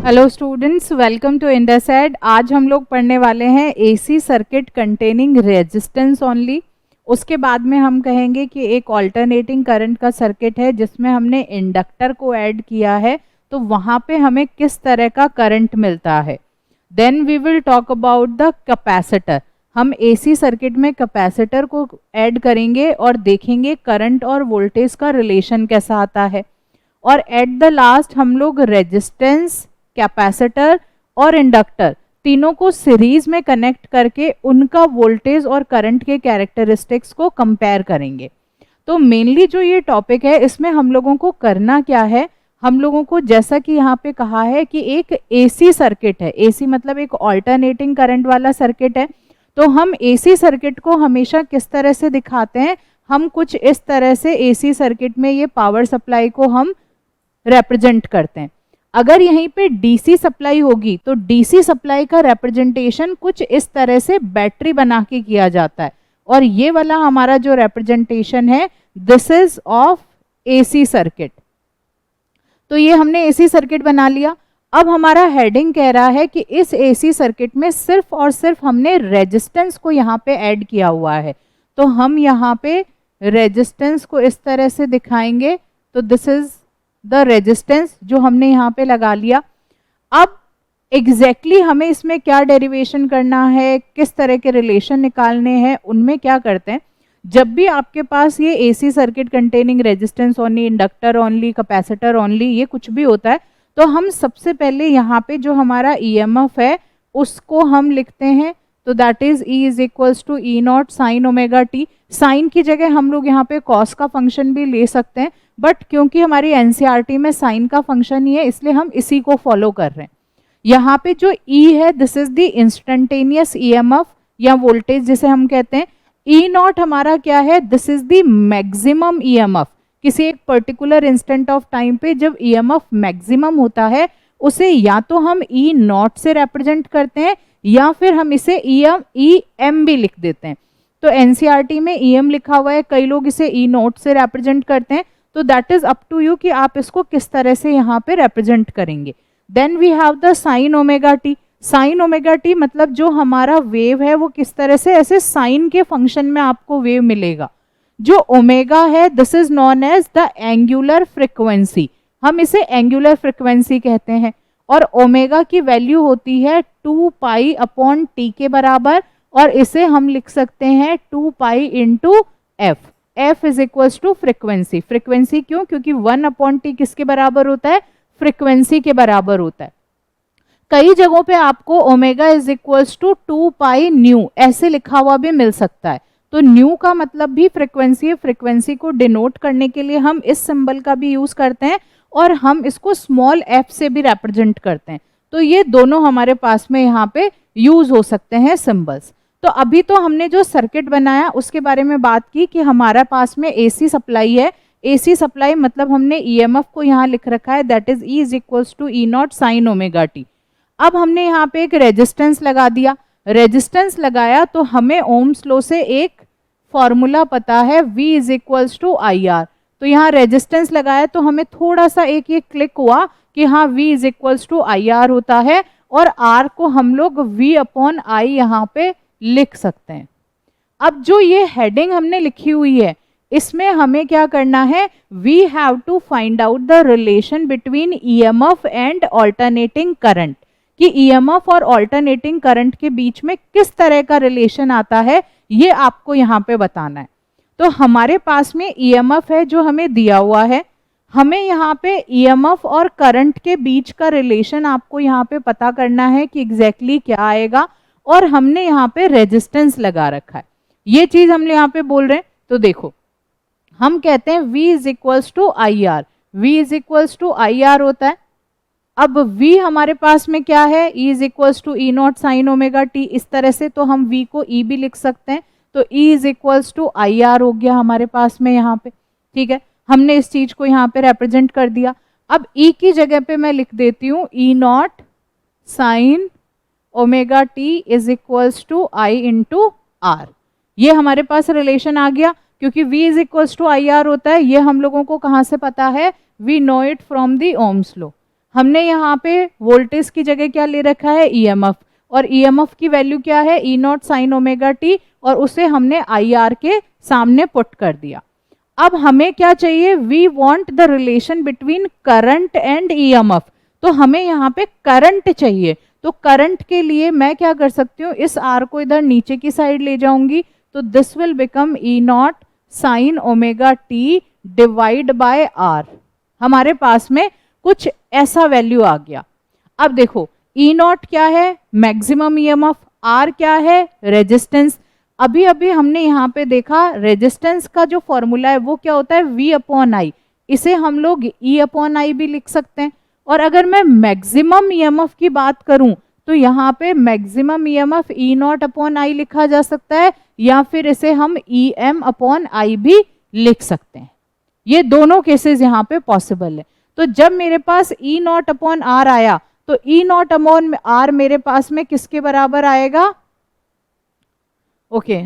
Hello students, welcome to इंडसएड। आज हम लोग पढ़ने वाले हैं AC circuit containing resistance only. उसके बाद में हम कहेंगे कि एक ऑल्टरनेटिंग करंट का सर्किट है जिसमें हमने इंडक्टर को ऐड किया है, तो वहाँ पे हमें किस तरह का करंट मिलता है। Then we will talk about the capacitor. हम एसी सर्किट में कैपेसिटर को ऐड करेंगे और देखेंगे करंट और वोल्टेज का रिलेशन कैसा आता है। और एट द लास्ट हम लोग रेजिस्टेंस, कैपेसिटर और इंडक्टर तीनों को सीरीज में कनेक्ट करके उनका वोल्टेज और करंट के कैरेक्टरिस्टिक्स को कंपेयर करेंगे। तो मेनली जो ये टॉपिक है इसमें हम लोगों को करना क्या है, हम लोगों को जैसा कि यहाँ पे कहा है कि एक एसी सर्किट है, एसी मतलब एक ऑल्टरनेटिंग करंट वाला सर्किट है। तो हम एसी सर्किट को हमेशा किस तरह से दिखाते हैं, हम कुछ इस तरह से एसी सर्किट में ये पावर सप्लाई को हम रिप्रेजेंट करते हैं। अगर यहीं पे डीसी सप्लाई होगी तो डीसी सप्लाई का रिप्रेजेंटेशन कुछ इस तरह से बैटरी बना के किया जाता है, और ये वाला हमारा जो रिप्रेजेंटेशन है this is of AC circuit. तो ये हमने एसी सर्किट बना लिया। अब हमारा हेडिंग कह रहा है कि इस एसी सर्किट में सिर्फ और सिर्फ हमने रेजिस्टेंस को यहाँ पे ऐड किया हुआ है, तो हम यहाँ पे रेजिस्टेंस को इस तरह से दिखाएंगे। तो दिस इज द रेजिस्टेंस जो हमने यहाँ पे लगा लिया। अब एग्जैक्टली हमें इसमें क्या डेरिवेशन करना है, किस तरह के रिलेशन निकालने हैं, उनमें क्या करते हैं, जब भी आपके पास ये AC circuit containing resistance only, inductor only, capacitor only, ये कुछ भी होता है, तो हम सबसे पहले यहाँ पे जो हमारा ईएमएफ है उसको हम लिखते हैं। तो that is E is equals to E not sine omega T. Sine की जगह हम लोग यहाँ पे कॉस का फंक्शन भी ले सकते हैं, बट क्योंकि हमारी एनसीईआरटी में साइन का फंक्शन ही है इसलिए हम इसी को फॉलो कर रहे हैं। यहाँ पे जो E है this is the instantaneous EMF या वोल्टेज जिसे हम कहते हैं। ई नॉट हमारा क्या है, this is the maximum EMF. किसी एक पर्टिकुलर इंस्टेंट ऑफ टाइम पे जब ईएमएफ मैक्सिमम होता है उसे या तो हम ई नॉट से रिप्रेजेंट करते हैं या फिर हम इसे ई एम भी लिख देते हैं। तो एनसीईआरटी में ई एम लिखा हुआ है, कई लोग इसे ई नॉट से रिप्रेजेंट करते हैं। तो that is up to you कि आप इसको किस तरह से यहाँ पे रिप्रेजेंट करेंगे। Then we have the sine omega T. Sine omega T मतलब जो हमारा वेव है वो किस तरह से ऐसे साइन के फंक्शन में आपको वेव मिलेगा। जो ओमेगा है this is known as the angular frequency, हम इसे एंगुलर फ्रिक्वेंसी कहते हैं। और ओमेगा की वैल्यू होती है 2 पाई अपॉन टी के बराबर, और इसे हम लिख सकते हैं 2 pi into F. F is equals to frequency. Frequency क्यों, क्योंकि 1 अपॉन टी किसके बराबर होता है, फ्रिक्वेंसी के बराबर होता है। कई जगहों पे आपको omega is equals to 2 pi nu ऐसे लिखा हुआ भी मिल सकता है। तो न्यू का मतलब भी फ्रिक्वेंसी है। फ्रिक्वेंसी को डिनोट करने के लिए हम इस सिंबल का भी यूज करते हैं और हम इसको स्मॉल एफ से भी रिप्रेजेंट करते हैं। तो ये दोनों हमारे पास में यहाँ पे यूज हो सकते हैं सिंबल्स। तो अभी तो हमने जो सर्किट बनाया उसके बारे में बात की कि हमारा पास में एसी सप्लाई है। एसी सप्लाई मतलब हमने ईएमएफ को यहाँ लिख रखा है, that is E is equals to E not sine omega T. अब हमने यहाँ पे एक रेजिस्टेंस लगा दिया। रेजिस्टेंस लगाया तो हमें ओम्स लॉ से एक फॉर्मूला पता है V is equals to I R. तो यहाँ रेजिस्टेंस लगाया तो हमें थोड़ा सा एक ये क्लिक हुआ कि हाँ V is equals to I R होता है, और R को हम लोग V अपॉन आई यहाँ पे लिख सकते हैं। अब जो ये हेडिंग हमने लिखी हुई है इसमें हमें क्या करना है, we have to find out the relation between EMF and alternating current, कि ईएमएफ और ऑल्टरनेटिंग करंट के बीच में किस तरह का रिलेशन आता है ये आपको यहाँ पे बताना है। तो हमारे पास में ईएमएफ है जो हमें दिया हुआ है, हमें यहाँ पे ईएमएफ और करंट के बीच का रिलेशन आपको यहाँ पे पता करना है कि एग्जैक्टली क्या आएगा, और हमने यहाँ पे रेजिस्टेंस लगा रखा है। ये चीज हम यहाँ पे बोल रहे हैं। तो देखो हम कहते हैं V is equals to I R. V is equals to I R होता है। अब V हमारे पास में क्या है, E is equals to E not sine omega T. इस तरह से तो हम V को E भी लिख सकते हैं। तो E is equals to I R हो गया हमारे पास में यहाँ पे। ठीक है, हमने इस चीज को यहाँ पे रिप्रेजेंट कर दिया। अब E की जगह पे मैं लिख देती हूँ E not sine omega T is equals to I into R. ये हमारे पास रिलेशन आ गया क्योंकि V is equals to I R होता है। ये हम लोगों को कहाँ से पता है, we know it from the Ohm's law. हमने यहाँ पे वोल्टेज की जगह क्या ले रखा है, ईएमएफ, और ईएमएफ की वैल्यू क्या है, E not sine omega T, और उसे हमने आई आर के सामने पुट कर दिया। अब हमें क्या चाहिए, we want the relation between current and EMF, तो हमें यहाँ पे करंट चाहिए। तो करंट के लिए मैं क्या कर सकती हूँ, इस आर को इधर नीचे की साइड ले जाऊंगी, तो this will become E not sine omega T divide by R. हमारे पास में कुछ ऐसा वैल्यू आ गया। अब देखो ई नॉट क्या है, मैक्सिमम ईएमएफ, आर क्या है, रेजिस्टेंस। अभी अभी हमने यहाँ पे देखा रेजिस्टेंस का जो फॉर्मूला है वो क्या होता है, V अपॉन आई, इसे हम लोग E अपॉन आई भी लिख सकते हैं। और अगर मैं मैक्सिमम ईएमएफ की बात करूं तो यहाँ पे maximum EMF E not upon I लिखा जा सकता है, या फिर इसे हम EM अपॉन आई भी लिख सकते हैं। ये दोनों केसेस यहाँ पे पॉसिबल है। तो जब मेरे पास ई नॉट अपॉन आर आया तो ई नॉट अपॉन आर मेरे पास में किसके बराबर आएगा, ओके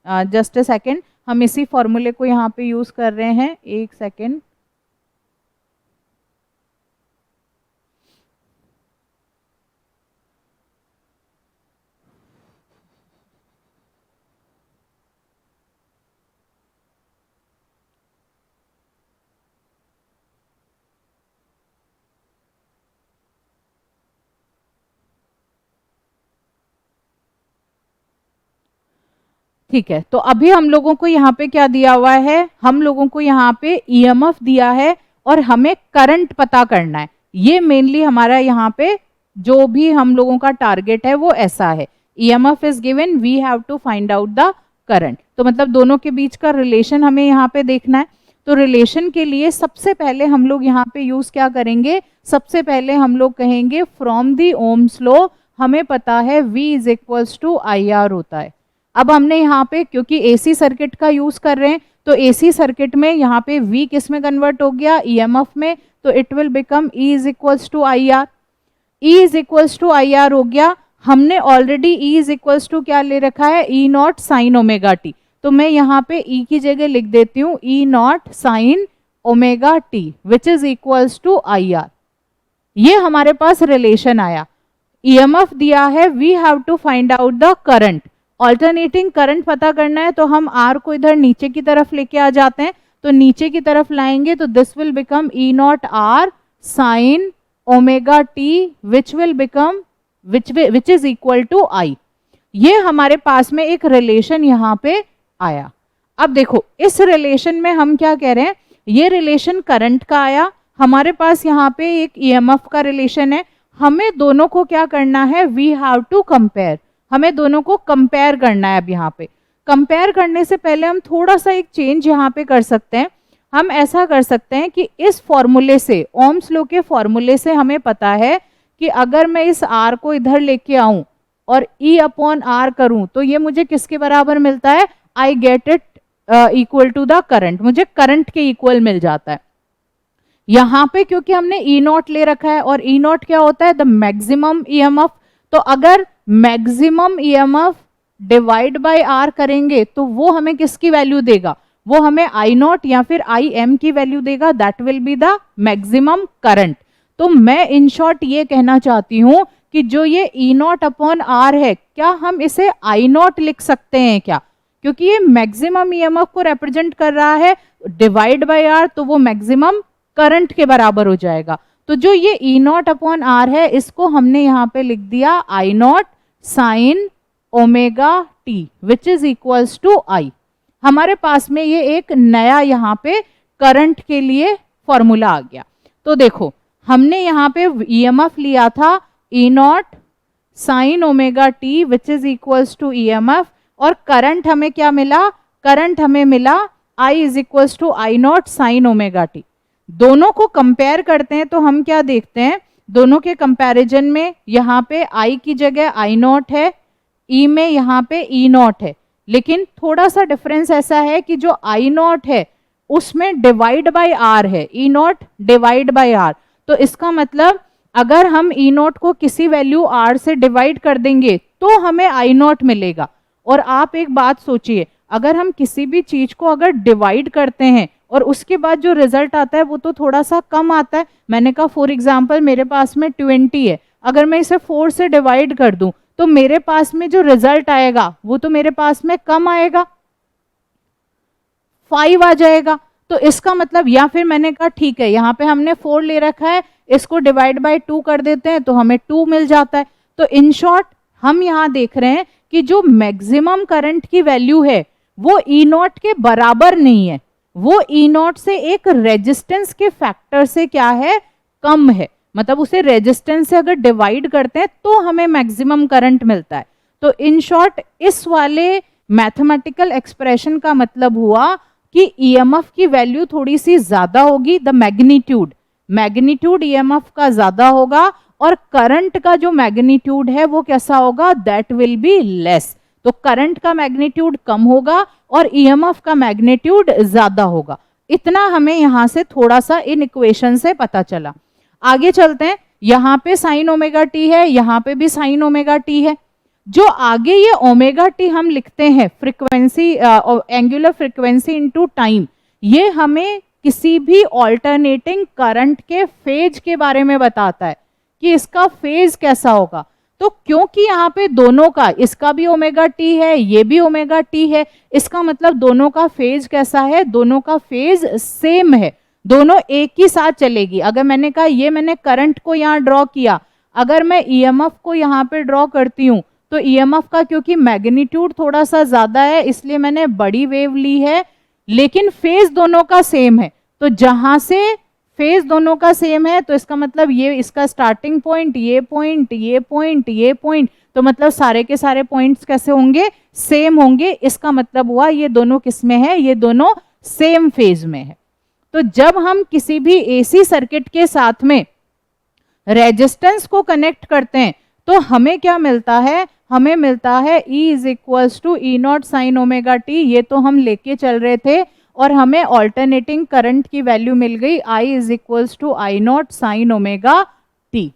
जस्ट अ सेकेंड, हम इसी फॉर्मूले को यहाँ पे यूज कर रहे हैं, एक सेकेंड। ठीक है, तो अभी हम लोगों को यहाँ पे क्या दिया हुआ है, हम लोगों को यहाँ पे ईएमएफ दिया है और हमें करंट पता करना है। ये मेनली हमारा यहाँ पे जो भी हम लोगों का टारगेट है वो ऐसा है, EMF is given, we have to find out the current. तो मतलब दोनों के बीच का रिलेशन हमें यहाँ पे देखना है। तो रिलेशन के लिए सबसे पहले हम लोग यहाँ पे यूज क्या करेंगे, सबसे पहले हम लोग कहेंगे फ्रॉम द ओम्स लॉ हमें पता है V is equals to I R होता है। अब हमने यहाँ पे क्योंकि एसी सर्किट का यूज कर रहे हैं तो एसी सर्किट में यहाँ पे V किस में कन्वर्ट हो गया, ईएमएफ में, तो it will become E is equals to I R. E is equals to I R हो गया। हमने already E is equals to क्या ले रखा है, E not sine omega T, तो मैं यहाँ पे E की जगह लिख देती हूँ E not sine omega T which is equals to I R. ये हमारे पास रिलेशन आया, ईएमएफ दिया है, we have to find out the current, alternating current पता करना है, तो हम आर को इधर नीचे की तरफ लेके आ जाते हैं, तो नीचे की तरफ लाएंगे तो this will become E not R sine omega T which will become which is equal to I. ये हमारे पास में एक रिलेशन यहाँ पे आया। अब देखो इस रिलेशन में हम क्या कह रहे हैं, ये रिलेशन करंट का आया, हमारे पास यहाँ पे एक ईएमएफ का रिलेशन है, हमें दोनों को क्या करना है, वी हैव टू कंपेयर, हमें दोनों को कंपेयर करना है। अब यहाँ पे कंपेयर करने से पहले हम थोड़ा सा एक चेंज यहाँ पे कर सकते हैं। हम ऐसा कर सकते हैं कि इस फॉर्मूले से, ओम्स लॉ के फॉर्मूले से हमें पता है कि अगर मैं इस आर को इधर लेके आऊं और ई अपॉन आर करूं तो ये मुझे किसके बराबर मिलता है, I get it equal to the current, मुझे करंट के इक्वल मिल जाता है। यहाँ पे क्योंकि हमने ई नॉट ले रखा है और ई नॉट क्या होता है, द मैक्सिमम ईएमएफ, तो अगर maximum EMF divide by R करेंगे तो वो हमें किसकी वैल्यू देगा, वो हमें आई नॉट या फिर आई एम की वैल्यू देगा, that will be the maximum current. तो मैं इन शॉर्ट ये कहना चाहती हूं कि जो ये ई नॉट अपॉन आर है, क्या हम इसे आई नॉट लिख सकते हैं क्या, क्योंकि ये मैक्सिमम ईएमएफ को रिप्रेजेंट कर रहा है, डिवाइड बाय आर तो वो मैक्सिमम करंट के बराबर हो जाएगा। तो जो ये ई नॉट अपॉन आर है इसको हमने यहाँ पे लिख दिया I not sine omega T which is equals to I. हमारे पास में ये एक नया यहाँ पे करंट के लिए फॉर्मूला आ गया। तो देखो हमने यहाँ पे ईएमएफ लिया था E not sine omega T which is equals to EMF, और करंट हमें क्या मिला, करंट हमें मिला I is equals to I not sine omega T. दोनों को कंपेयर करते हैं तो हम क्या देखते हैं, दोनों के कंपैरिजन में यहाँ पे आई की जगह आई नॉट है, ई में यहाँ पे ई नॉट है, लेकिन थोड़ा सा डिफरेंस ऐसा है कि जो आई नॉट है उसमें डिवाइड बाय आर है, E not divide by are. तो इसका मतलब अगर हम ई नॉट को किसी वैल्यू आर से डिवाइड कर देंगे तो हमें आई नॉट मिलेगा। और आप एक बात सोचिए, अगर हम किसी भी चीज को अगर डिवाइड करते हैं और उसके बाद जो रिजल्ट आता है वो तो थोड़ा सा कम आता है। मैंने कहा फॉर एग्जांपल मेरे पास में 20 है, अगर मैं इसे 4 से डिवाइड कर दूं तो मेरे पास में जो रिजल्ट आएगा वो तो मेरे पास में कम आएगा, 5 आ जाएगा। तो इसका मतलब, या फिर मैंने कहा ठीक है यहाँ पे हमने 4 ले रखा है, इसको डिवाइड बाय 2 कर देते हैं तो हमें 2 मिल जाता है। तो इन शॉर्ट हम यहाँ देख रहे हैं कि जो मैक्सिमम करंट की वैल्यू है वो ई नॉट के बराबर नहीं है, वो ई नॉट से एक रेजिस्टेंस के फैक्टर से क्या है, कम है। मतलब उसे रेजिस्टेंस से अगर डिवाइड करते हैं तो हमें मैक्सिमम करंट मिलता है। तो इन शॉर्ट इस वाले मैथमेटिकल एक्सप्रेशन का मतलब हुआ कि ईएमएफ की वैल्यू थोड़ी सी ज्यादा होगी, द मैग्नीट्यूड ईएमएफ का ज्यादा होगा, और करंट का जो मैग्नीट्यूड है वो कैसा होगा, दैट विल बी लेस। तो करंट का मैग्नीट्यूड कम होगा और ईएमएफ का मैग्नीट्यूड ज्यादा होगा। इतना हमें यहां से थोड़ा सा इन इक्वेशन से पता चला। आगे चलते हैं, यहां पे साइन ओमेगा टी है, यहां पे भी साइन ओमेगा टी है। जो आगे ये ओमेगा टी हम लिखते हैं frequency, angular frequency into time, ये हमें किसी भी ऑल्टरनेटिंग करंट के फेज के बारे में बताता है कि इसका फेज कैसा होगा। तो क्योंकि यहाँ पे दोनों का, इसका भी ओमेगा टी है, ये भी ओमेगा टी है, इसका मतलब दोनों का फेज कैसा है, दोनों का फेज सेम है, दोनों एक ही साथ चलेगी। अगर मैंने कहा ये मैंने करंट को यहाँ ड्रॉ किया, अगर मैं ईएमएफ को यहाँ पे ड्रॉ करती हूँ तो ईएमएफ का क्योंकि मैग्नीट्यूड थोड़ा सा ज्यादा है इसलिए मैंने बड़ी वेव ली है, लेकिन फेज दोनों का सेम है। तो जहां से फेज दोनों का सेम है तो इसका मतलब ये इसका स्टार्टिंग पॉइंट, ये पॉइंट, ये पॉइंट, ये पॉइंट, तो मतलब सारे के सारे पॉइंट्स कैसे होंगे, सेम होंगे। इसका मतलब हुआ ये दोनों किस में है, ये दोनों सेम फेज में है। तो जब हम किसी भी एसी सर्किट के साथ में रेजिस्टेंस को कनेक्ट करते हैं तो हमें क्या मिलता है, हमें मिलता है E is equals to E not sine omega T. ये तो हम लेके चल रहे थे और हमें ऑल्टरनेटिंग करंट की वैल्यू मिल गई I is equals to I not sine omega T.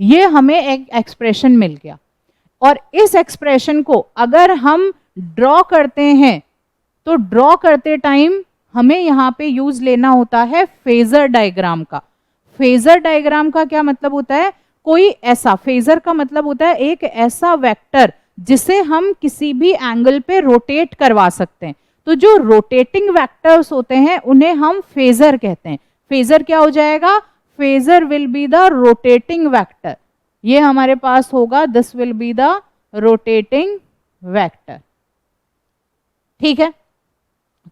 ये हमें एक एक्सप्रेशन मिल गया। और इस एक्सप्रेशन को अगर हम ड्रॉ करते हैं तो ड्रॉ करते टाइम हमें यहाँ पे यूज लेना होता है फेजर डायग्राम का। फेजर डायग्राम का क्या मतलब होता है, कोई ऐसा, फेजर का मतलब होता है एक ऐसा वेक्टर जिसे हम किसी भी एंगल पे रोटेट करवा सकते हैं। तो जो रोटेटिंग वेक्टर्स होते हैं उन्हें हम फेजर कहते हैं। फेजर क्या हो जाएगा, phasor will be the rotating vector. ये हमारे पास होगा, this will be the rotating vector. ठीक है,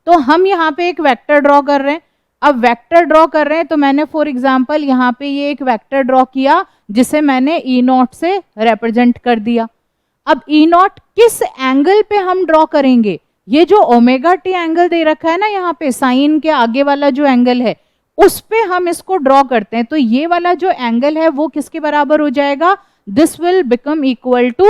तो हम यहाँ पे एक वेक्टर ड्रॉ कर रहे हैं। अब वेक्टर ड्रॉ कर रहे हैं तो मैंने फॉर एग्जांपल यहाँ पे ये एक वेक्टर ड्रॉ किया जिसे मैंने ई नॉट से रिप्रेजेंट कर दिया। अब ई नॉट किस एंगल पे हम ड्रॉ करेंगे, ये जो ओमेगा टी एंगल दे रखा है ना यहाँ पे, साइन के आगे वाला जो एंगल है उस पे हम इसको ड्रॉ करते हैं। तो ये वाला जो एंगल है वो किसके बराबर हो जाएगा, this will become equal to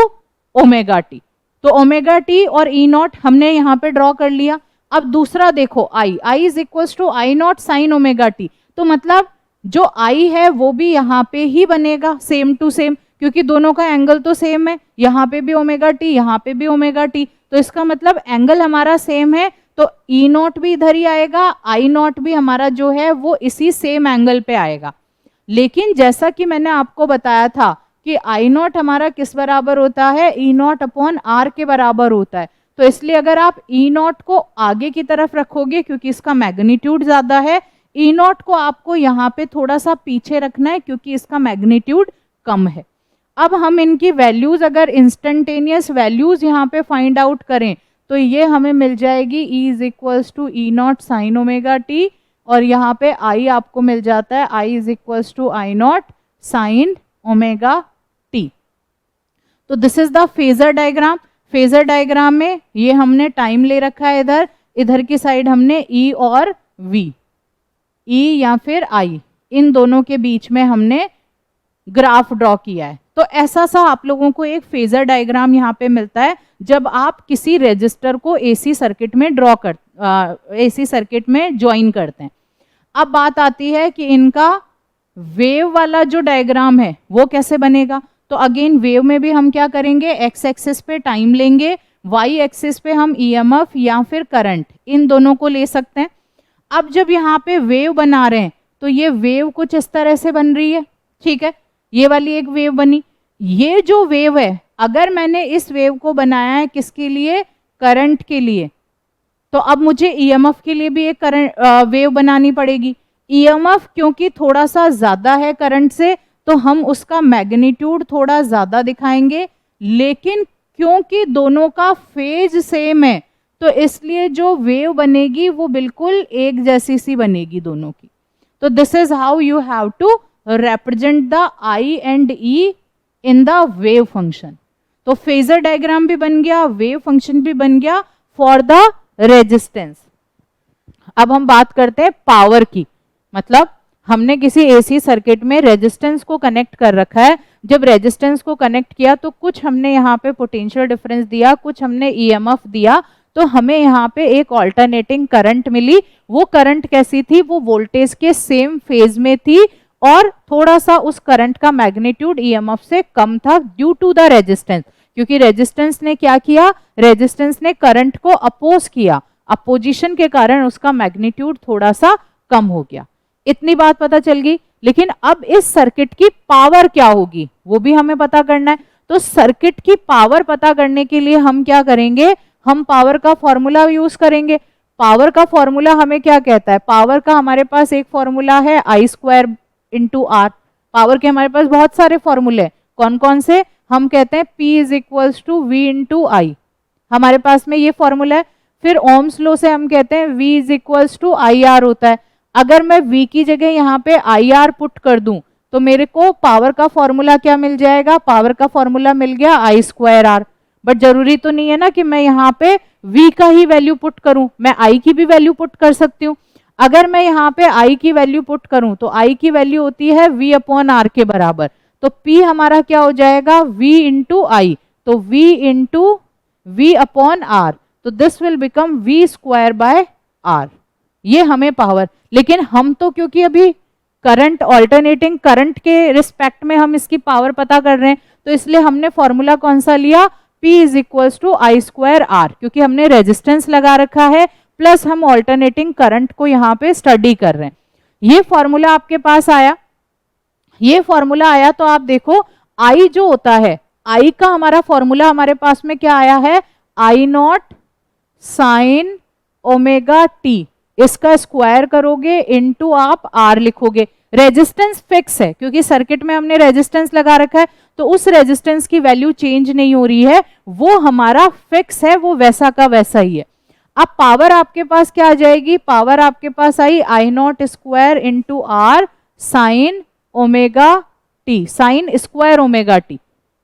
omega T. तो ओमेगा टी और ई नॉट हमने यहाँ पे ड्रॉ कर लिया। अब दूसरा देखो, I is equal to I not sine omega T. तो मतलब जो आई है वो भी यहाँ पे ही बनेगा सेम टू सेम, क्योंकि दोनों का एंगल तो सेम है, यहाँ पे भी ओमेगा टी, यहाँ पे भी ओमेगा टी। तो इसका मतलब एंगल हमारा सेम है, तो ई नॉट भी इधर ही आएगा, आई नॉट भी हमारा जो है वो इसी सेम एंगल पे आएगा। लेकिन जैसा कि मैंने आपको बताया था कि आई नॉट हमारा किस बराबर होता है, ई नॉट अपॉन आर के बराबर होता है। तो इसलिए अगर आप ई नॉट को आगे की तरफ रखोगे क्योंकि इसका मैग्नीट्यूड ज्यादा है, ई नॉट को आपको यहाँ पे थोड़ा सा पीछे रखना है क्योंकि इसका मैग्नीट्यूड कम है। अब हम इनकी वैल्यूज, अगर इंस्टेंटेनियस वैल्यूज यहाँ पे फाइंड आउट करें तो ये हमें मिल जाएगी E is equals to E not sine omega T, और यहाँ पे I आपको मिल जाता है I is equals to I not sine omega T. तो this is the phasor diagram. Phasor diagram में ये हमने टाइम ले रखा है, इधर की साइड हमने E और V, E या फिर I, इन दोनों के बीच में हमने ग्राफ ड्रॉ किया है। तो ऐसा सा आप लोगों को एक फेजर डायग्राम यहाँ पे मिलता है जब आप किसी रेजिस्टर को एसी सर्किट में एसी सर्किट में ज्वाइन करते हैं। अब बात आती है कि इनका वेव वाला जो डायग्राम है वो कैसे बनेगा। तो अगेन वेव में भी हम क्या करेंगे, एक्स एक्सिस पे टाइम लेंगे, वाई एक्सिस पे हम ईएमएफ या फिर करंट, इन दोनों को ले सकते हैं। अब जब यहाँ पे वेव बना रहे हैं तो ये वेव कुछ इस तरह से बन रही है, ठीक है, ये वाली एक वेव बनी। ये जो वेव है, अगर मैंने इस वेव को बनाया है किसके लिए, करंट के लिए, तो अब मुझे ईएमएफ के लिए भी एक करंट वेव बनानी पड़ेगी। ईएमएफ क्योंकि थोड़ा सा ज्यादा है करंट से, तो हम उसका मैग्नीट्यूड थोड़ा ज्यादा दिखाएंगे, लेकिन क्योंकि दोनों का फेज सेम है तो इसलिए जो वेव बनेगी वो बिल्कुल एक जैसी सी बनेगी दोनों की। तो this is how you have to represent the I and E in the wave function। तो फेजर डायग्राम भी बन गया, वेव फंक्शन भी बन गया फॉर द रेजिस्टेंस। अब हम बात करते हैं पावर की, मतलब हमने किसी एसी सर्किट में रेजिस्टेंस को कनेक्ट कर रखा है। जब रेजिस्टेंस को कनेक्ट किया तो कुछ हमने यहाँ पे पोटेंशियल डिफरेंस दिया, कुछ हमने ईएमएफ दिया, तो हमें यहाँ पे एक ऑल्टरनेटिंग करंट मिली। वो करंट कैसी थी, वो वोल्टेज के सेम फेज में थी और थोड़ा सा उस करंट का मैग्नीट्यूड ईएमएफ से कम था ड्यू टू द रेजिस्टेंस, क्योंकि रेजिस्टेंस ने क्या किया, रेजिस्टेंस ने करंट को अपोज किया, अपोजिशन के कारण उसका मैग्नीट्यूड थोड़ा सा कम हो गया। इतनी बात पता चल गई। लेकिन अब इस सर्किट की पावर क्या होगी वो भी हमें पता करना है। तो सर्किट की पावर पता करने के लिए हम क्या करेंगे, हम पावर का फॉर्मूला यूज करेंगे। पावर का फॉर्मूला हमें क्या कहता है, पावर का हमारे पास एक फॉर्मूला है I² इंटू आर। पावर के हमारे पास बहुत सारे फॉर्मूले हैं, कौन कौन से, हम कहते हैं P is equals to V into I, हमारे पास में ये फॉर्मूला है। फिर ओम्स लॉ से हम कहते हैं V is equals to IR होता है। अगर मैं V की जगह यहाँ पे IR पुट कर दूं तो मेरे को पावर का फॉर्मूला क्या मिल जाएगा, पावर का फॉर्मूला मिल गया I²R। बट जरूरी तो नहीं है ना कि मैं यहाँ पे V का ही वैल्यू पुट करूं, मैं I की भी वैल्यू पुट कर सकती हूँ। अगर मैं यहाँ पे I की वैल्यू पुट करूं तो I की वैल्यू होती है V अपॉन R के बराबर। तो P हमारा क्या हो जाएगा, V इंटू आई, तो V into V upon R, तो दिस विल बिकम V²/R। ये हमें पावर, लेकिन हम तो क्योंकि अभी करंट, ऑल्टरनेटिंग करंट के रिस्पेक्ट में हम इसकी पावर पता कर रहे हैं, तो इसलिए हमने फॉर्मूला कौन सा लिया, P is equals to I²R, क्योंकि हमने रेजिस्टेंस लगा रखा है प्लस हम ऑल्टरनेटिंग करंट को यहाँ पे स्टडी कर रहे हैं। ये फॉर्मूला आपके पास आया, ये फॉर्मूला आया तो आप देखो I जो होता है, I का हमारा फॉर्मूला हमारे पास में क्या आया है, I0 sin ओमेगा टी, इसका स्क्वायर करोगे इनटू आप R लिखोगे। रेजिस्टेंस फिक्स है क्योंकि सर्किट में हमने रेजिस्टेंस लगा रखा है, तो उस रेजिस्टेंस की वैल्यू चेंज नहीं हो रही है, वो हमारा फिक्स है, वो वैसा का वैसा ही है। अब पावर आपके पास क्या आ जाएगी, पावर आपके पास आई I0² into R sign omega T, sine square omega T.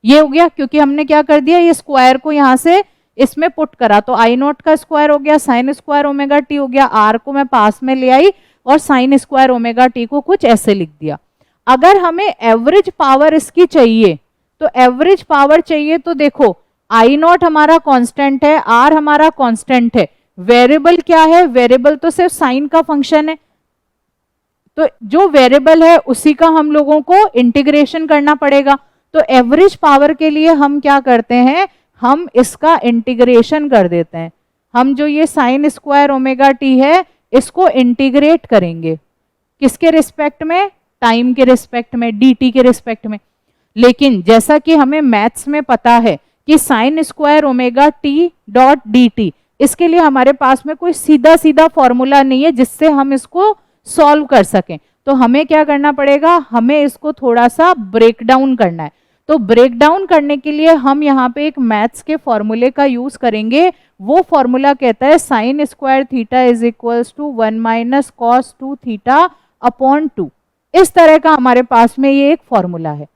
ये हो गया क्योंकि हमने क्या कर दिया, ये स्क्वायर को यहां से इसमें पुट करा, तो I0 का स्क्वायर हो गया, साइन स्क्वायर ओमेगा टी हो गया, R को मैं पास में ले आई और साइन स्क्वायर ओमेगा टी को कुछ ऐसे लिख दिया। अगर हमें एवरेज पावर इसकी चाहिए, तो एवरेज पावर चाहिए तो देखो I0 हमारा कांस्टेंट है, R हमारा कांस्टेंट है, वेरिएबल क्या है, वेरिएबल तो सिर्फ साइन का फंक्शन है, तो जो वेरिएबल है उसी का हम लोगों को इंटीग्रेशन करना पड़ेगा। तो एवरेज पावर के लिए हम क्या करते हैं, हम इसका इंटीग्रेशन कर देते हैं। हम जो ये साइन स्क्वायर ओमेगा टी है इसको इंटीग्रेट करेंगे, किसके रिस्पेक्ट में, टाइम के रिस्पेक्ट में, dt के रिस्पेक्ट में। लेकिन जैसा कि हमें मैथ्स में पता है कि sine square omega T dot dt, इसके लिए हमारे पास में कोई सीधा सीधा फॉर्मूला नहीं है जिससे हम इसको सॉल्व कर सकें। तो हमें क्या करना पड़ेगा, हमें इसको थोड़ा सा ब्रेक डाउन करना है। तो ब्रेक डाउन करने के लिए हम यहाँ पे एक मैथ्स के फॉर्मूले का यूज करेंगे। वो फॉर्मूला कहता है sine square theta is equals to 1 minus cos 2 theta upon 2। इस तरह का हमारे पास में ये एक फॉर्मूला है।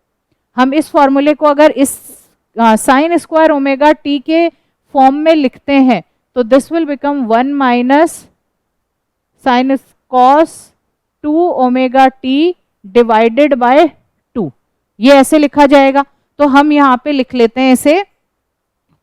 हम इस फॉर्मूले को अगर इस साइन स्क्वायर ओमेगा टी के फॉर्म में लिखते हैं तो this will become 1 minus sine cos 2 omega T divided by 2, ये ऐसे लिखा जाएगा। तो हम यहाँ पे लिख लेते हैं इसे,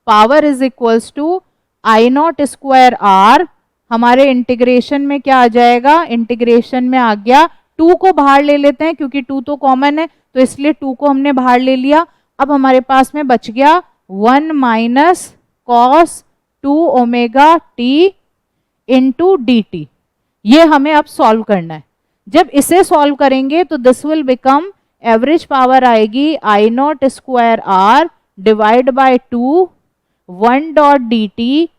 power is equals to I0² R, हमारे इंटीग्रेशन में क्या आ जाएगा, इंटीग्रेशन में आ गया 2 को बाहर ले लेते हैं क्योंकि 2 तो कॉमन है, तो इसलिए 2 को हमने बाहर ले लिया। अब हमारे पास में बच गया 1 minus cos 2 omega T into dt। ये हमें अब सॉल्व करना है। जब इसे सॉल्व करेंगे तो this will become average power आएगी I not square R divide by 2 1 dot D T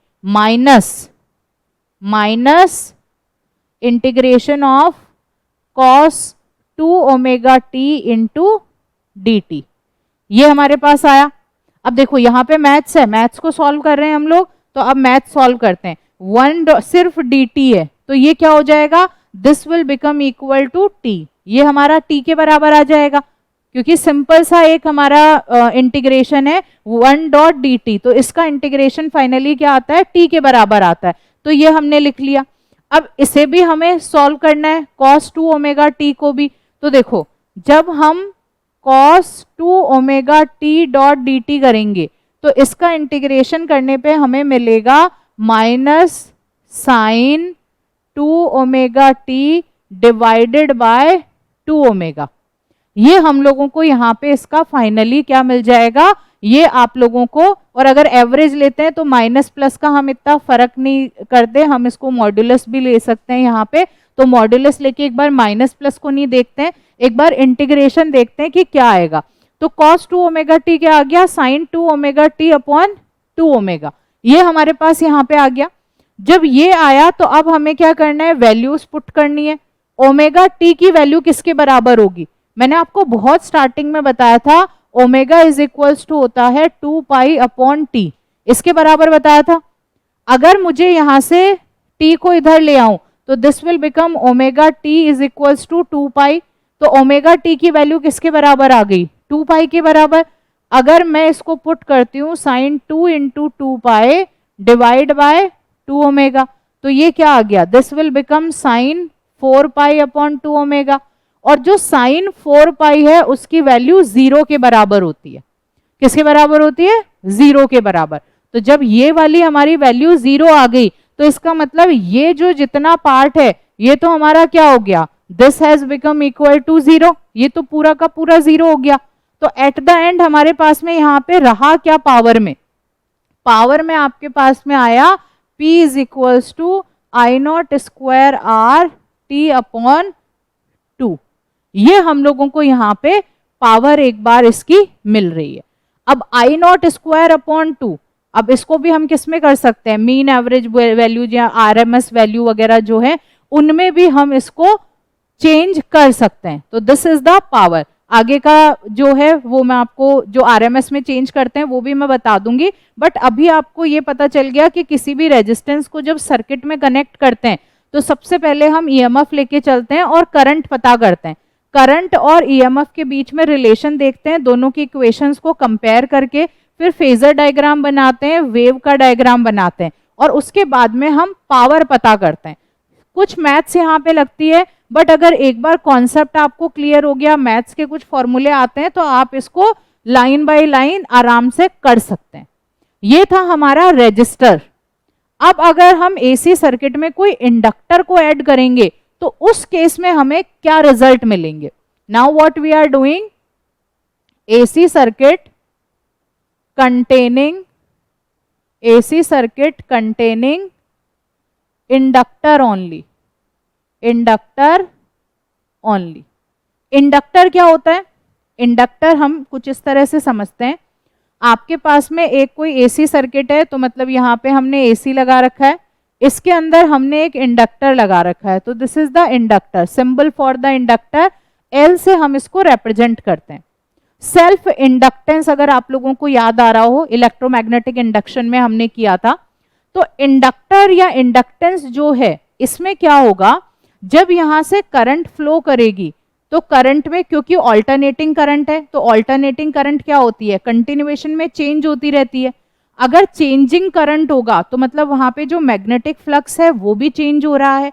minus integration of cos 2 omega T into D T. ये हमारे पास आया। अब देखो यहाँ पे मैथ्स है, मैथ्स को सॉल्व कर रहे हैं हम लोग, तो अब मैथ्स सॉल्व करते हैं। सिर्फ डी टी है तो ये क्या हो जाएगा, this will become equal to T. ये हमारा टी के बराबर आ जाएगा क्योंकि सिंपल सा एक हमारा इंटीग्रेशन है 1 डॉट डी टी, तो इसका इंटीग्रेशन फाइनली क्या आता है, टी के बराबर आता है। तो ये हमने लिख लिया। अब इसे भी हमें सॉल्व करना है, cos 2 ओमेगा टी को भी। तो देखो जब हम cos 2 omega T dot D T करेंगे तो इसका इंटीग्रेशन करने पे हमें मिलेगा minus sine 2 omega T divided by 2 omega. ये हम लोगों को यहाँ पे इसका फाइनली क्या मिल जाएगा, ये आप लोगों को, और अगर एवरेज लेते हैं तो माइनस प्लस का हम इतना फर्क नहीं करते, हम इसको मॉड्यूलस भी ले सकते हैं यहाँ पे। तो मॉड्यूलस लेके एक बार माइनस प्लस को नहीं देखते हैं, एक बार इंटीग्रेशन देखते हैं कि क्या आएगा। तो cos 2 ओमेगा टी क्या आ गया, sine 2 omega T upon 2 omega. ये हमारे पास यहाँ पे आ गया। जब ये आया तो अब हमें क्या करना है, वैल्यूज पुट करनी है। ओमेगा टी की वैल्यू किसके बराबर होगी, मैंने आपको बहुत स्टार्टिंग में बताया था, ओमेगा इज इक्वल्स टू होता है 2 पाई अपॉन टी, इसके बराबर बताया था। अगर मुझे यहां से टी को इधर ले आऊं तो this will become omega T is equals to 2 pi. तो ओमेगा टी की वैल्यू किसके बराबर आ गई, 2 पाई के बराबर। अगर मैं इसको पुट करती हूँ sine 2 into 2 pi divide by 2 omega, तो ये क्या आ गया, this will become sine 4 pi upon 2 omega. और जो साइन 4 पाई है उसकी वैल्यू 0 के बराबर होती है। किसके बराबर होती है, 0 के बराबर। तो जब ये वाली हमारी वैल्यू 0 आ गई तो इसका मतलब ये जो जितना पार्ट है ये तो हमारा क्या हो गया, this has become equal to 0, ये तो पूरा का पूरा 0 हो गया। तो एट द एंड हमारे पास में यहाँ पे रहा क्या, पावर में आपके पास में आया P is equals to I not square R T upon 2। ये हम लोगों को यहाँ पे पावर एक बार इसकी मिल रही है। अब आई नॉट स्क्वायर अपॉन 2, अब इसको भी हम किस में कर सकते हैं, मीन एवरेज वैल्यू या आरएमएस वैल्यू वगैरह जो है उनमें भी हम इसको चेंज कर सकते हैं। तो दिस इज द पावर। आगे का जो है वो मैं आपको जो आरएमएस में चेंज करते हैं वो भी मैं बता दूंगी, बट अभी आपको ये पता चल गया कि किसी भी रेजिस्टेंस को जब सर्किट में कनेक्ट करते हैं तो सबसे पहले हम ईएमएफ लेके चलते हैं और करंट पता करते हैं। करंट और ईएमएफ के बीच में रिलेशन देखते हैं, दोनों की इक्वेशंस को कंपेयर करके फिर फेजर डायग्राम बनाते हैं, वेव का डायग्राम बनाते हैं, और उसके बाद में हम पावर पता करते हैं। कुछ मैथ्स यहाँ पे लगती है, बट अगर एक बार कॉन्सेप्ट आपको क्लियर हो गया, मैथ्स के कुछ फॉर्मूले आते हैं तो आप इसको लाइन बाय लाइन आराम से कर सकते हैं। ये था हमारा रेजिस्टर। अब अगर हम एसी सर्किट में कोई इंडक्टर को ऐड करेंगे तो उस केस में हमें क्या रिजल्ट मिलेंगे। Now what we are doing, AC circuit containing inductor only. Inductor क्या होता है, इंडक्टर हम कुछ इस तरह से समझते हैं, आपके पास में एक कोई एसी सर्किट है तो मतलब यहाँ पे हमने एसी लगा रखा है, इसके अंदर हमने एक इंडक्टर लगा रखा है, तो this is the inductor. Symbol for the inductor L से हम इसको रिप्रेजेंट करते हैं। सेल्फ इंडक्टेंस अगर आप लोगों को याद आ रहा हो, इलेक्ट्रोमैग्नेटिक इंडक्शन में हमने किया था, तो इंडक्टर या इंडक्टेंस जो है इसमें क्या होगा, जब यहां से करंट फ्लो करेगी तो करंट में, क्योंकि ऑल्टरनेटिंग करंट है तो ऑल्टरनेटिंग करंट क्या होती है, कंटिन्यूएशन में चेंज होती रहती है। अगर चेंजिंग करंट होगा तो मतलब वहां पे जो मैग्नेटिक फ्लक्स है वो भी चेंज हो रहा है।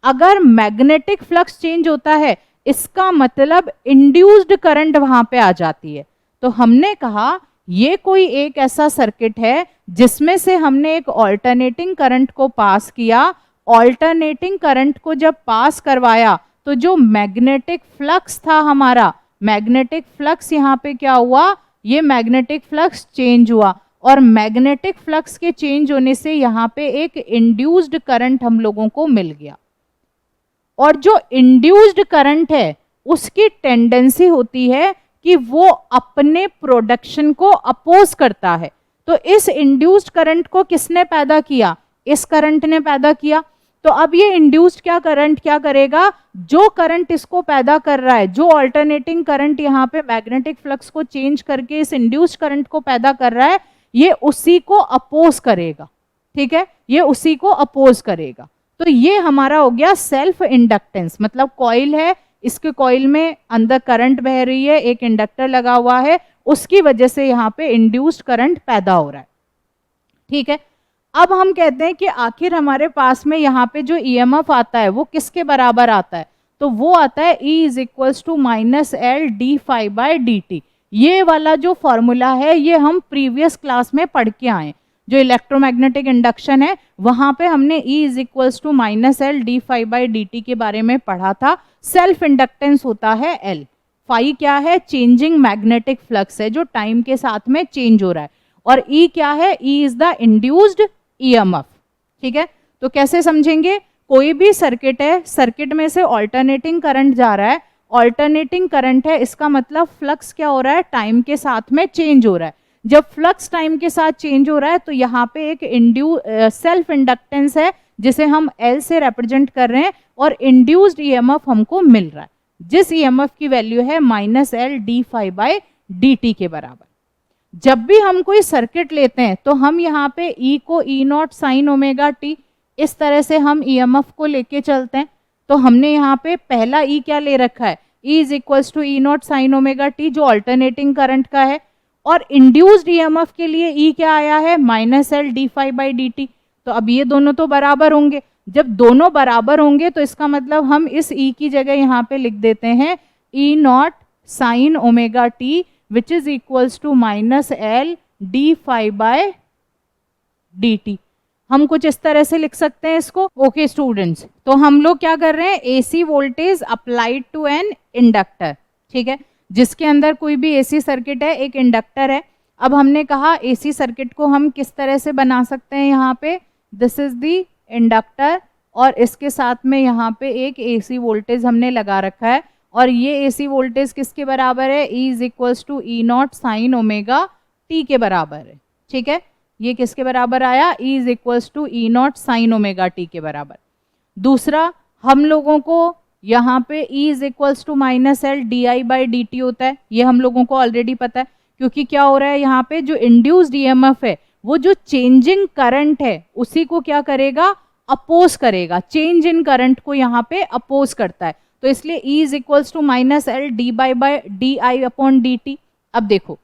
अगर मैग्नेटिक फ्लक्स चेंज होता है इसका मतलब इंड्यूस्ड करंट वहां पे आ जाती है। तो हमने कहा ये कोई एक ऐसा सर्किट है जिसमें से हमने एक ऑल्टरनेटिंग करंट को पास किया। ऑल्टरनेटिंग करंट को जब पास करवाया तो जो मैग्नेटिक फ्लक्स था हमारा, मैग्नेटिक फ्लक्स यहाँ पे क्या हुआ, ये मैग्नेटिक फ्लक्स चेंज हुआ, और मैग्नेटिक फ्लक्स के चेंज होने से यहाँ पे एक इंड्यूस्ड करंट हम लोगों को मिल गया। और जो इंड्यूस्ड करंट है उसकी टेंडेंसी होती है कि वो अपने प्रोडक्शन को अपोज करता है। तो इस इंड्यूस्ड करंट को किसने पैदा किया? इस करंट ने पैदा किया। तो अब ये इंड्यूस्ड करंट क्या करेगा? जो करंट इसको पैदा कर रहा है, जो अल्टरनेटिंग करंट यहाँ पे मैग्नेटिक फ्लक्स को चेंज करके इस इंड्यूस्ड करंट को पैदा कर रहा है, ये उसी को अपोज करेगा। ठीक है, ये उसी को अपोज करेगा। तो ये हमारा हो गया सेल्फ इंडक्टेंस, मतलब कॉइल है, इसके कॉइल में अंदर करंट बह रही है, एक इंडक्टर लगा हुआ है, उसकी वजह से यहाँ पे इंड्यूस्ड करंट पैदा हो रहा है। ठीक है, अब हम कहते हैं कि आखिर हमारे पास में यहाँ पे जो ईएमएफ आता है वो किसके बराबर आता है? तो वो आता है E is equals to minus L D phi by D T. ये वाला जो फॉर्मूला है ये हम प्रीवियस क्लास में पढ़ के आए, जो इलेक्ट्रोमैग्नेटिक इंडक्शन है वहां पे हमने E is equals to minus L D phi by D T के बारे में पढ़ा था। सेल्फ इंडक्टेंस होता है L, फाई क्या है? चेंजिंग मैग्नेटिक फ्लक्स है जो टाइम के साथ में चेंज हो रहा है, और E क्या है? E is the induced EMF. ठीक है, तो कैसे समझेंगे? कोई भी सर्किट है, सर्किट में से ऑल्टरनेटिंग करंट जा रहा है, ऑल्टरनेटिंग करंट है, इसका मतलब फ्लक्स क्या हो रहा है? टाइम के साथ में चेंज हो रहा है। जब फ्लक्स टाइम के साथ चेंज हो रहा है तो यहाँ पे एक सेल्फ इंडक्टेंस है जिसे हम L से रिप्रेजेंट कर रहे हैं, और इंड्यूस्ड ईएमएफ हमको मिल रहा है जिस ईएमएफ की वैल्यू है minus L D phi by D T के बराबर। जब भी हम कोई सर्किट लेते हैं तो हम यहाँ पे E को E naught sine omega T, इस तरह से हम ईएमएफ को लेके चलते हैं। तो हमने यहाँ पे पहला E क्या ले रखा है? E is equals to E naught sine omega T, जो अल्टरनेटिंग करंट का है, और इंड्यूस्ड ईएमएफ के लिए E क्या आया है? Minus L D phi by D T. तो अब ये दोनों तो बराबर होंगे, जब दोनों बराबर होंगे तो इसका मतलब हम इस E की जगह यहाँ पे लिख देते हैं E naught sine omega T which is equals to minus L D phi by D T. हम कुछ इस तरह से लिख सकते हैं इसको। ओके स्टूडेंट्स, तो हम लोग क्या कर रहे हैं? AC voltage applied to an inductor. ठीक है, जिसके अंदर कोई भी एसी सर्किट है, एक इंडक्टर है। अब हमने कहा एसी सर्किट को हम किस तरह से बना सकते हैं? यहाँ पे दिस इज द इंडक्टर, और इसके साथ में यहाँ पे एक एसी वोल्टेज हमने लगा रखा है, और ये एसी वोल्टेज किसके बराबर है? E is equals to E naught sine omega T के बराबर है। ठीक है, ये किसके बराबर आया? E is equals to E naught sine omega T के बराबर। दूसरा, हम लोगों को यहाँ पे E is equals to minus L D I by D T होता है, ये हम लोगों को ऑलरेडी पता है, क्योंकि क्या हो रहा है यहाँ पे? जो इंड्यूस्ड ईएमएफ है वो जो चेंजिंग करंट है उसी को क्या करेगा? अपोज करेगा, चेंज इन करंट को यहाँ पे अपोज करता है। तो इसलिए E is equals to minus L D by by D I upon D T. अब देखो,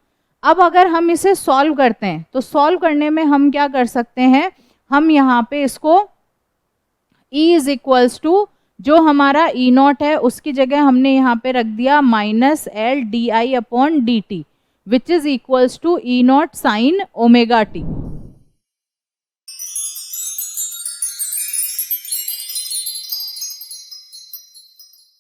अब अगर हम इसे सॉल्व करते हैं तो सॉल्व करने में हम क्या कर सकते हैं? हम यहाँ पे इसको E इज इक्वल्स टू जो हमारा E नॉट है उसकी जगह हमने यहाँ पे रख दिया minus L D I upon D T which is equals to E naught sine omega T.